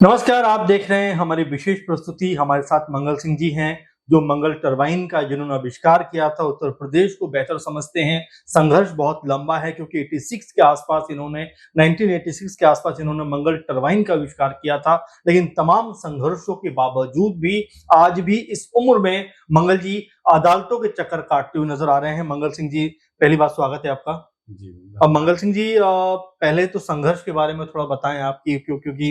नमस्कार, आप देख रहे हैं हमारी विशेष प्रस्तुति। हमारे साथ मंगल सिंह जी हैं, जो मंगल टरबाइन का जिन्होंने आविष्कार किया था, उत्तर प्रदेश को बेहतर समझते हैं। संघर्ष बहुत लंबा है क्योंकि 86 के आसपास इन्होंने 1986 के आसपास इन्होंने मंगल टरबाइन का आविष्कार किया था। लेकिन तमाम संघर्षों के बावजूद भी आज भी इस उम्र में मंगल जी अदालतों के चक्कर काटते हुए नजर आ रहे हैं। मंगल सिंह जी, पहली बात स्वागत है आपका। जी, अब मंगल सिंह जी, पहले तो संघर्ष के बारे में थोड़ा बताएं आप कि क्योंकि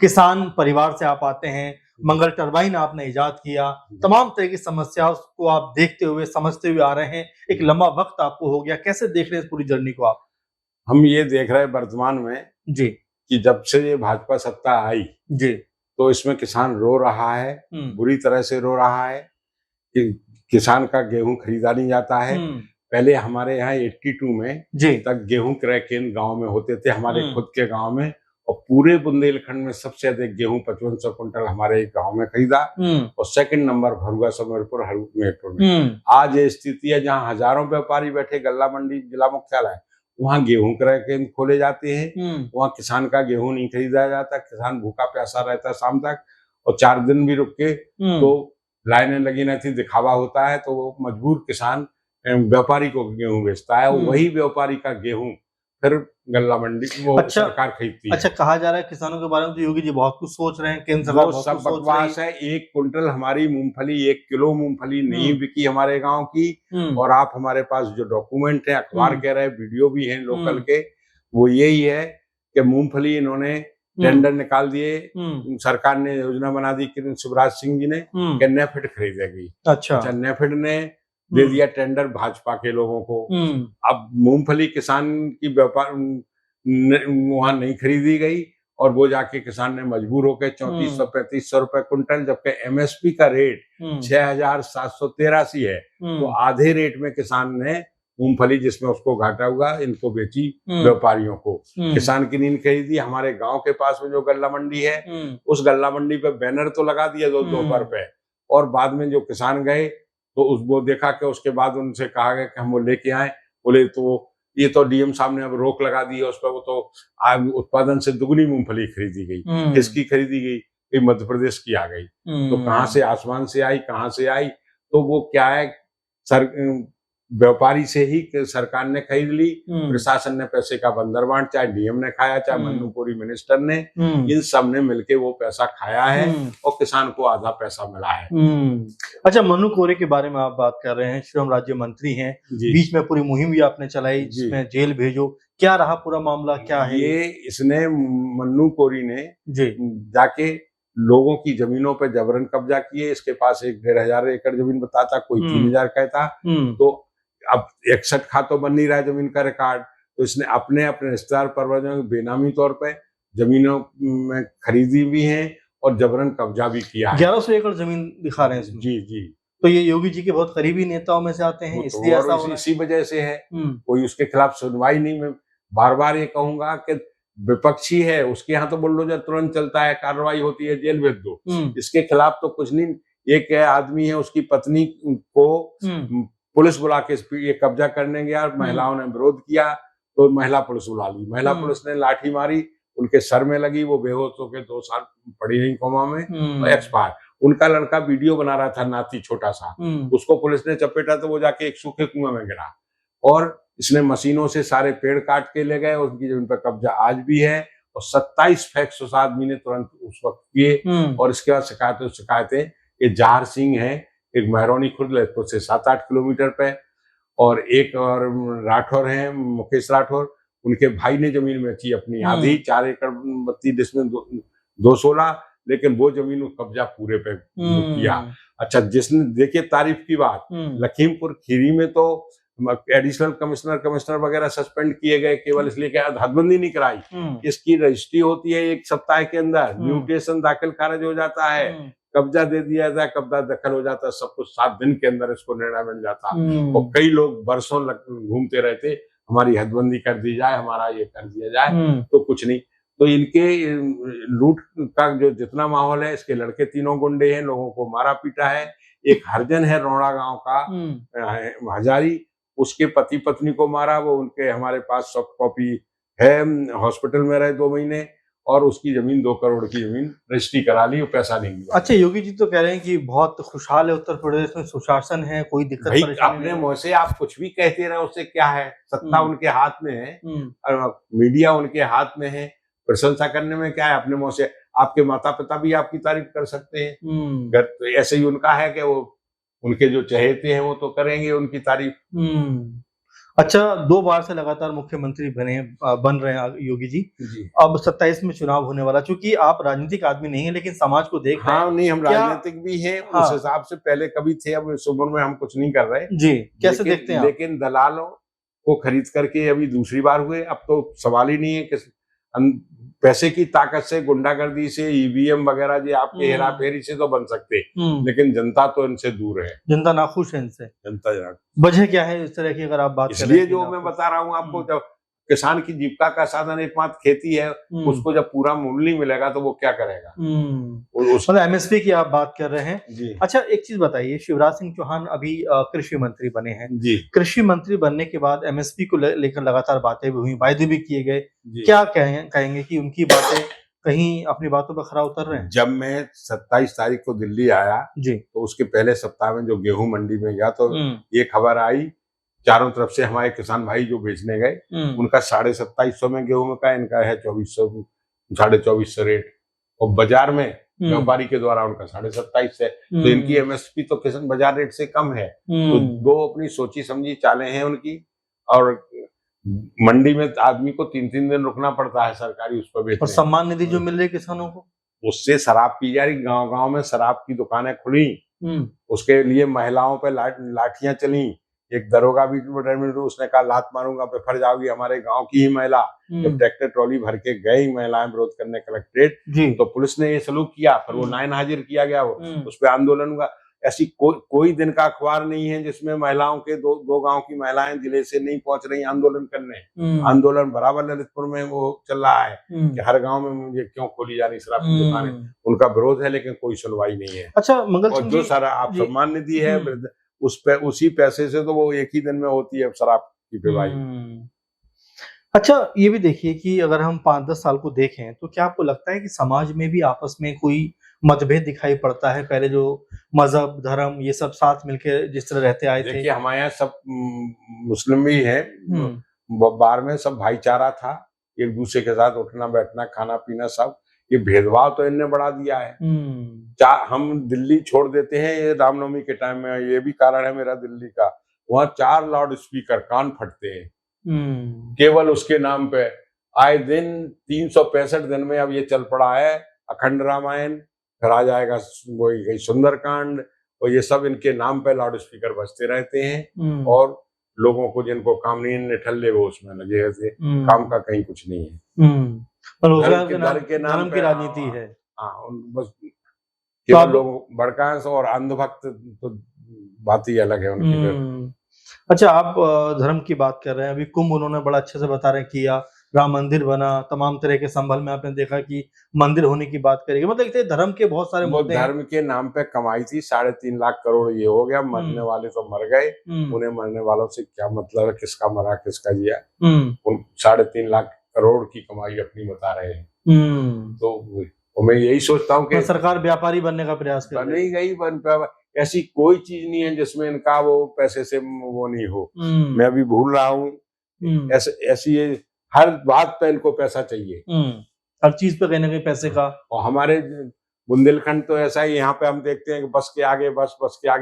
किसान परिवार से आप आते हैं, मंगल टरबाइन आपने इजाद किया, तमाम तरह की समस्याओं को आप देखते हुए समझते हुए आ रहे हैं, एक लंबा वक्त आपको हो गया, कैसे देख रहे हैं इस पूरी जर्नी को आप? हम ये देख रहे हैं वर्तमान में जी। कि जब से ये भाजपा सत्ता आई, जी। तो इसमें किसान रो रहा है, बुरी तरह से रो रहा है कि किसान का गेहूं खरीदा नहीं जाता है। पहले हमारे यहाँ 82 में तक गेहूं क्रय केंद्र गांव में होते थे, हमारे खुद के गांव में, और पूरे बुंदेलखंड में सबसे अधिक गेहूं 5500 क्विंटल हमारे गांव में खरीदा, और सेकंड नंबर भरुआ समरपुर हमीरपुर में। आज ये स्थिति है जहां हजारों व्यापारी बैठे गल्ला मंडी जिला मुख्यालय, वहां गेहूं क्रय केंद्र खोले जाते हैं, वहां किसान का गेहूं नहीं खरीदा जाता, किसान भूखा प्यासा रहता शाम तक, और 4 दिन भी रुक के तो लाइनें लगी रहती, दिखावा होता है, तो वो मजबूर किसान व्यापारी को गेहूं बेचता है, वही व्यापारी का गेहूं फिर गल्ला मंडी वो सरकार खरीदती है। अच्छा, कहा जा रहा है किसानों के बारे में तो योगी जी बहुत कुछ सोच रहे हैं, केंद्र सरकार वो सब बकवास है। 1 कुंटल हमारी मूंगफली, 1 किलो मूंगफली नहीं बिकी हमारे गांव की, और आप हमारे पास जो डॉक्यूमेंट है, अखबार कह रहे हैं, वीडियो भी है लोकल के, वो यही है कि मूंगफली इन्होंने टेंडर निकाल दिए, सरकार ने योजना बना दी शिवराज सिंह जी ने कि नेफेड खरीदेगी। अच्छा, नेफेड ने दे दिया टेंडर भाजपा के लोगों को। अब मूंगफली किसान की व्यापार वहां नहीं खरीदी गई, और वो जाके किसान ने मजबूर होकर 3400-3500 रुपए कुंटल, जबकि एमएसपी का रेट 6783 है, तो आधे रेट में किसान ने मूंगफली, जिसमें उसको घाटा हुआ, इनको बेची व्यापारियों को। किसान की नींद खरीदी। हमारे गांव के पास में जो गल्ला मंडी है, उस गल्ला मंडी पे बैनर तो लगा दिया दोपहर पे, और बाद में जो किसान गए तो वो देखा कि उसके बाद उनसे कहा गया कि हम वो लेके आए, बोले तो ये तो डीएम साहब ने अब रोक लगा दी है उस पर, वो तो उत्पादन से दुगनी मूंगफली खरीदी गई। किसकी खरीदी गई? मध्य प्रदेश की आ गई। तो कहां से आसमान से आई, कहां से आई? तो वो क्या है, व्यापारी से ही सरकार ने खरीद ली, प्रशासन ने पैसे का बंदर बांट, चाहे डीएम ने खाया, चाहे मन्नू कोरी मिनिस्टर ने, इन सब ने मिलके वो पैसा खाया है, और किसान को आधा पैसा मिला है। अच्छा, मन्नू कोरी के बारे में आप बात कर रहे हैं, श्रम राज्य मंत्री हैं, बीच में पूरी मुहिम भी आपने चलाई जिसमें जेल भेजो, क्या रहा पूरा मामला, क्या है ये? इसने मन्नू कोरी ने जाके लोगों की जमीनों पर जबरन कब्जा किए। इसके पास 1-1.5 एकड़ जमीन बताता, कोई 3000 कहता, तो अब 61 खा तो बन नहीं रहा है जमीन का रिकॉर्ड, तो इसने अपने रिश्तेदार परवजों बेनामी तौर पे जमीनों में खरीदी भी है और जबरन कब्जा भी किया है। 1100 एकड़ जमीन दिखा रहे हैं इसमें। जी जी। तो ये योगी जी के बहुत करीबी नेताओं में से आते हैं, इसलिए ऐसा हो रहा है। इसी वजह से है, कोई उसके खिलाफ सुनवाई नहीं। मैं बार बार ये कहूंगा कि विपक्षी है, उसके यहाँ तो बुलडोजर तुरंत चलता है, कार्रवाई होती है, जेल भेज दो। इसके खिलाफ तो कुछ नहीं। एक आदमी है, उसकी पत्नी को पुलिस बुला के ये कब्जा करने गया, महिलाओं ने विरोध किया तो महिला पुलिस बुला ली, महिला पुलिस ने लाठी मारी, उनके सर में लगी, वो बेहोश होकर 2 साल पड़ी रही कोमा में, तो एक्सपायर। उनका लड़का वीडियो बना रहा था, नाती छोटा सा, उसको पुलिस ने चपेटा तो वो जाके एक सूखे कुएं में गिरा, और इसने मशीनों से सारे पेड़ काट के ले गए। उनकी जमीन पर कब्जा आज भी है, और 27 फैक्स उस आदमी ने तुरंत उस वक्त किए। और इसके बाद शिकायतें ये जहार सिंह है, एक महरौनी खुर्द ललितपुर से 7-8 किलोमीटर पे, और एक और राठौर है, मुकेश राठौर, उनके भाई ने जमीन बेची अपनी आधी, 4 एकड़ 32 डिसमिल 216, लेकिन वो जमीन कब्जा पूरे पे किया। अच्छा, जिसने देखिए तारीफ की बात, लखीमपुर खीरी में तो एडिशनल कमिश्नर वगैरह सस्पेंड किए गए, केवल इसलिए कि हदबंदी नहीं कराई। इसकी रजिस्ट्री होती है 1 सप्ताह के अंदर, म्यूटेशन दाखिल खारिज हो जाता है, कब्जा दे दिया जाए, कब्जा दखल हो जाता है, सब कुछ 7 दिन के अंदर इसको निर्णय मिल जाता। और कई लोग बरसों घूमते रहते, हमारी हदबंदी कर दी जाए, हमारा ये कर दिया जाए, तो कुछ नहीं। तो इनके लूट का जो जितना माहौल है, इसके लड़के 3 गुंडे हैं, लोगों को मारा पीटा है। एक हरजन है रोड़ा गांव का हजारी, उसके पति पत्नी को मारा, वो उनके हमारे पास सॉफ्ट कॉपी है, हॉस्पिटल में रहे 2 महीने, और उसकी जमीन 2 करोड़ की जमीन रजिस्ट्री करा ली और पैसा नहीं दिया। अच्छा, योगी जी तो कह रहे हैं कि बहुत खुशहाल है उत्तर प्रदेश में, सुशासन है, कोई दिक्कत भाई परेशानी अपने नहीं। मुंह से आप कुछ भी कहते रहे, उससे क्या है? सत्ता उनके हाथ में है और मीडिया उनके हाथ में है। प्रशंसा करने में क्या है? अपने मुंह से आपके माता पिता भी आपकी तारीफ कर सकते हैं। घर तो ऐसे ही उनका है कि वो उनके जो चहेते हैं वो तो करेंगे उनकी तारीफ। अच्छा, 2 बार से लगातार मुख्यमंत्री बन रहे हैं योगी जी। अब 27 में चुनाव होने वाला, चूंकि आप राजनीतिक आदमी नहीं है लेकिन समाज को देख रहे हैं। हाँ, नहीं हम राजनीतिक भी हैं, हाँ, उस हिसाब से पहले कभी थे, अब इस उम्र में हम कुछ नहीं कर रहे जी। कैसे देखते हैं आप? लेकिन दलालों को खरीद करके अभी दूसरी बार हुए, अब तो सवाल ही नहीं है कि पैसे की ताकत से, गुंडागर्दी से, ईवीएम वगैरह जो आपके हेरा फेरी से तो बन सकते, लेकिन जनता तो इनसे दूर है। जनता नाखुश है इनसे। जनता वजह क्या है इस तरह की, अगर आप बात इसलिए जो मैं बता रहा हूँ आपको, जब किसान की जीविका का साधन एकमात्र खेती है, उसको जब पूरा मूल्य नहीं मिलेगा तो वो क्या करेगा? मतलब एमएसपी की आप बात कर रहे हैं जी। अच्छा, एक चीज बताइए, शिवराज सिंह चौहान अभी कृषि मंत्री बने हैं जी। कृषि मंत्री बनने के बाद एमएसपी को लेकर लगातार बातें भी हुई, वायदे भी किए गए। क्या कहेंगे कि उनकी बातें कहीं अपनी बातों पर खरा उतर रहे हैं? जब मैं 27 तारीख को दिल्ली आया जी, तो उसके पहले सप्ताह में जो गेहूं मंडी में गया तो ये खबर आई चारों तरफ से, हमारे किसान भाई जो बेचने गए उनका 2750 में गेहूं का, इनका है 2400 2450 रेट, और बाजार में व्यापारी के द्वारा उनका 2750 है। तो इनकी एमएसपी तो किसान बाजार रेट से कम है। तो दो अपनी सोची समझी चालें हैं उनकी। और मंडी में आदमी को 3-3 दिन रुकना पड़ता है सरकारी उस पर बेचने। और सम्मान निधि जो मिल रही है किसानों को, उससे शराब पी जा रही, गांव-गांव में शराब की दुकानें खुली, उसके लिए महिलाओं पे लाठियां चली। एक दरोगा भी उसने कहा लात मारूंगा बेफर जाओगी, हमारे गांव की ही महिला। जब ट्रैक्टर ट्रॉली भर के गई महिलाएं विरोध करने कलेक्ट्रेट, तो पुलिस ने ये सलूक किया, फिर वो नायन हाजिर किया गया, वो उस पर आंदोलन हुआ। ऐसी कोई दिन का अखबार नहीं है जिसमें महिलाओं के दो गांव की महिलाएं जिले से नहीं पहुंच रही आंदोलन करने। आंदोलन बराबर ललितपुर में वो चल रहा है कि हर गांव में मुझे क्यों खोली जा रही शराब की दुकानें। उनका विरोध है लेकिन कोई सुनवाई नहीं है। अच्छा, मंगल और जो सारा आप सम्मान निधि है उसी पैसे से तो वो एक ही दिन में होती है शराब की पिवाई। अच्छा, ये भी देखिए कि अगर हम 5-10 साल को देखें तो क्या आपको लगता है कि समाज में भी आपस में कोई मतभेद दिखाई पड़ता है? पहले जो मजहब, धर्म, ये सब साथ मिलकर जिस तरह रहते आए थे। देखिए हमारे यहाँ सब मुस्लिम भी है, बार में सब भाईचारा था, एक दूसरे के साथ उठना बैठना खाना पीना सब। ये भेदभाव तो इनने बढ़ा दिया है। हम दिल्ली छोड़ देते हैं ये रामनवमी के टाइम में, ये भी कारण है मेरा दिल्ली का, वहाँ 4 लाउड स्पीकर कान फटते हैं केवल उसके नाम पे। आए दिन 365 दिन में अब ये चल पड़ा है अखंड रामायण, फिर आ जाएगा वही सुंदरकांड, और ये सब इनके नाम पे लाउड स्पीकर बजते रहते हैं। और लोगों को जिनको काम नहीं निठल्ले वो उसमें लगे रहते, काम का कहीं कुछ नहीं है। धर्म के नाम की राजनीति है। हाँ, बस केवल लोग बड़कांश और अंधभक्त तो बात ही अलग है उनकी। अच्छा, आप धर्म की बात कर रहे हैं, अभी कुंभ उन्होंने बड़ा अच्छे से बता रहे किया, राम मंदिर बना, तमाम तरह के संभल में आपने देखा कि मंदिर होने की बात करेगी। मतलब धर्म के बहुत सारे मुद्दे हैं। धर्म के नाम पे कमाई थी 3.5 लाख करोड़, ये हो गया। मरने वाले तो मर गए, उन्हें मरने वालों से क्या मतलब है, किसका मरा किसका जिया। 3.5 लाख करोड़ की कमाई अपनी बता रहे हैं। तो मैं यही सोचता हूँ कि सरकार व्यापारी बनने का प्रयास कर रही है। गई ऐसी कोई चीज नहीं है जिसमें इनका वो पैसे से वो नहीं हो। मैं अभी भूल रहा हूँ ऐसी हर बात पे इनको पैसा चाहिए, हर चीज पे कहीं ना कहीं पैसे का। और हमारे बुंदेलखंड तो ऐसा ही, यहाँ पे हम देखते हैं कि बस के आगे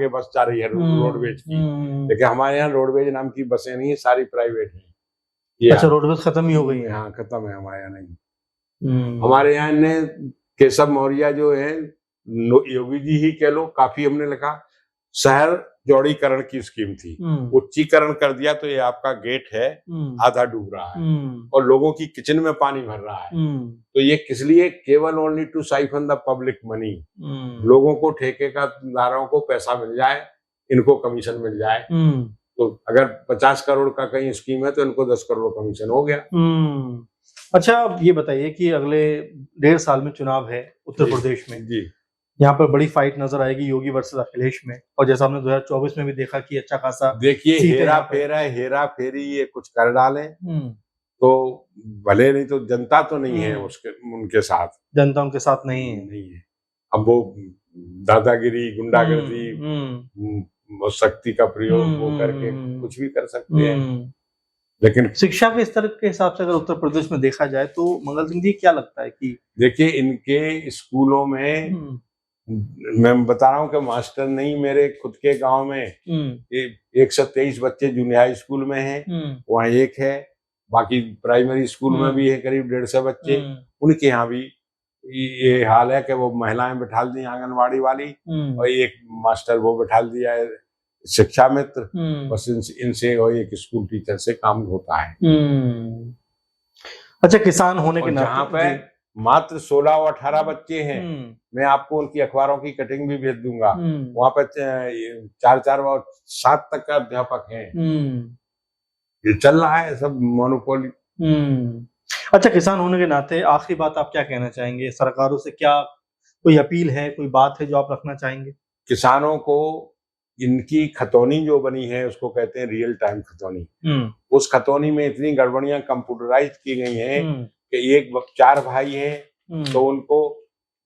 बस जा रही है रोडवेज की, लेकिन हमारे यहाँ रोडवेज नाम की बसें नहीं है, सारी प्राइवेट है। अच्छा, रोडवेज खत्म ही हो गई है? हाँ खत्म है, हमारे यहाँ नहीं। हमारे यहाँ ने केशव मौर्य जो है, योगी जी ही कह लो, काफी हमने लिखा, शहर चौड़ीकरण की स्कीम थी, उच्चीकरण कर दिया तो ये आपका गेट है आधा डूब रहा है और लोगों की किचन में पानी भर रहा है। तो ये किस लिए? केवल only to siphon the public money. लोगों को ठेकेदारों को पैसा मिल जाए, इनको कमीशन मिल जाए। तो अगर 50 करोड़ का कहीं स्कीम है तो इनको 10 करोड़ कमीशन हो गया। अच्छा, अब ये बताइए कि अगले 1.5 साल में चुनाव है उत्तर प्रदेश में जी, यहाँ पर बड़ी फाइट नजर आएगी योगी वर्सेस अखिलेश में, और जैसा हमने 2024 में भी देखा कि अच्छा खासा देखिए हेरा फेरी ये कुछ कर डाले तो भले, नहीं तो जनता तो नहीं है उसके उनके साथ, जनता उनके साथ नहीं है। नहीं है। अब वो दादागिरी, गुंडागर्दी, वो शक्ति का प्रयोग वो करके कुछ भी कर सकते हैं। लेकिन शिक्षा के स्तर के हिसाब से अगर उत्तर प्रदेश में देखा जाए तो मंगल सिंह जी क्या लगता है कि देखिए, इनके स्कूलों में मैं बता रहा हूँ कि मास्टर नहीं, मेरे खुद के गांव में 123 बच्चे जूनियर हाई स्कूल में हैं, वहाँ एक है, बाकी प्राइमरी स्कूल में भी है करीब 150 बच्चे। उनके यहाँ भी ये हाल है कि वो महिलाएं बैठा दी आंगनवाड़ी वाली और एक मास्टर वो बैठा दिया है शिक्षा मित्र, बस इनसे और एक स्कूल टीचर से काम होता है। अच्छा, किसान होने के जहाँ पे मात्र 16 और 18 बच्चे हैं, मैं आपको उनकी अखबारों की कटिंग भी भेज दूंगा, वहाँ पे 4 और 7 तक का अध्यापक हैं। ये चल रहा है सब मोनोपोली। अच्छा, किसान होने के नाते आखिरी बात आप क्या कहना चाहेंगे? सरकारों से क्या कोई अपील है, कोई बात है जो आप रखना चाहेंगे? किसानों को इनकी खतौनी जो बनी है उसको कहते हैं रियल टाइम खतौनी। उस खतौनी में इतनी गड़बड़ियां कंप्यूटराइज की गई हैं कि 4 भाई हैं तो उनको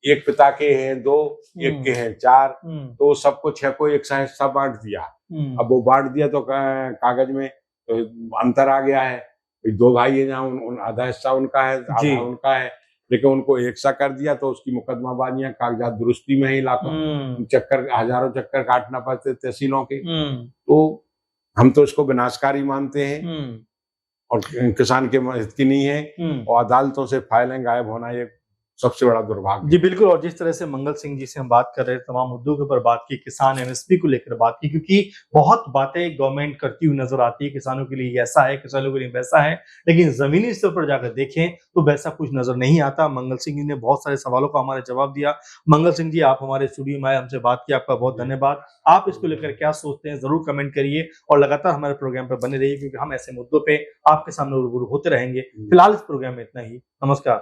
एक पिता के हैं 2, एक के हैं 4, तो सबको 6 को एक सा हिस्सा बांट दिया। अब वो बांट दिया तो कागज में तो अंतर आ गया है, 2 भाई है जहाँ आधा हिस्सा उनका है, आधा उनका है, लेकिन उनको एक सा कर दिया तो उसकी मुकदमाबाजियां, कागजात दुरुस्ती में ही लाखों चक्कर, हजारों चक्कर काटना पड़ते तहसीलों के। तो हम तो इसको विनाशकारी मानते हैं और किसान के हित की नहीं है, और अदालतों से फाइलें गायब होना ये सबसे बड़ा दुर्भाग्य। जी बिल्कुल, और जिस तरह से मंगल सिंह जी से हम बात कर रहे हैं, तमाम मुद्दों के ऊपर बात की, किसान एमएसपी को लेकर बात की, क्योंकि बहुत बातें गवर्नमेंट करती हुई नजर आती है, किसानों के लिए ऐसा है, किसानों के लिए वैसा है, लेकिन जमीनी स्तर पर जाकर देखें तो वैसा कुछ नजर नहीं आता। मंगल सिंह जी ने बहुत सारे सवालों का हमारे जवाब दिया। मंगल सिंह जी, आप हमारे स्टूडियो में आए, हमसे बात की, आपका बहुत धन्यवाद। आप इसको लेकर क्या सोचते हैं जरूर कमेंट करिए और लगातार हमारे प्रोग्राम पर बने रहिए, क्योंकि हम ऐसे मुद्दों पर आपके सामने रूबरू होते रहेंगे। फिलहाल इस प्रोग्राम में इतना ही। नमस्कार।